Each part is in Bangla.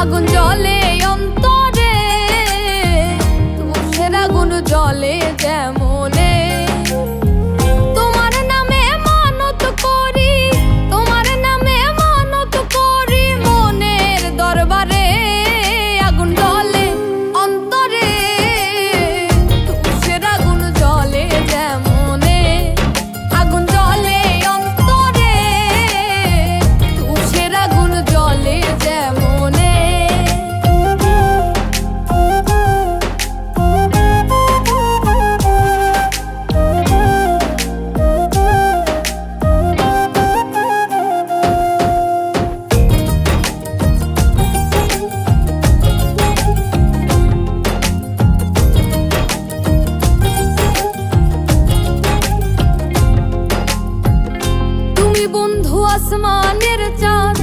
আগুন জ্বলে অন্তরে, তুষের আগুন জ্বলে যেমনে। তোমার নামে মানত করি, তোমার নামে মানত করি, মনের দরবারে আগুন জ্বলে অন্তরে, তুষের আগুন জ্বলে যেমনে। আগুন জ্বলে অন্তরে, তুষের আগুন জ্বলে যেমনে। তুমি বন্ধু আসমানের চাঁদ,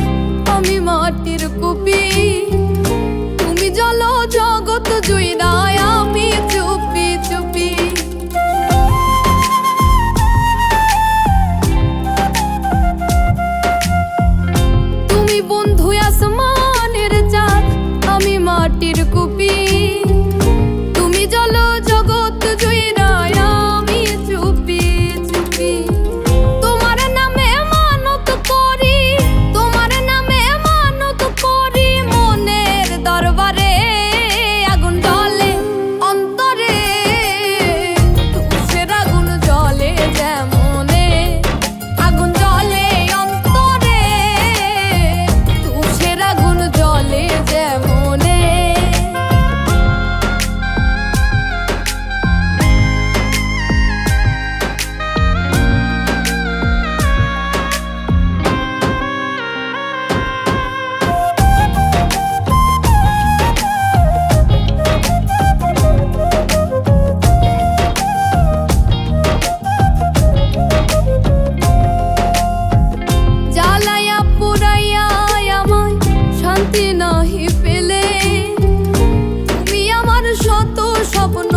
আমি মাটির কুপি, তুমি জল জগৎ জুইরায়, আমি চুপি চুপি। তুমি বন্ধু আসমানের চাঁদ, আমি মাটির কুপি, তুমি জল জগৎ জুইরায়, আমি চুপি চুপি। তোমার নামে মানত করি, তোমার নামে মানত করি, মনের দরবারে আগুন জ্বলে অন্তরে, তুষের আগুন জ্বলে যেমনে। আগুন জ্বলে অন্তরে, তুষের আগুন জ্বলে যেমনে। জ্বালাইয়া পুরাইয়া আমায় শান্তি নাহি পেলে, তুমি আমার শত স্বপ্ন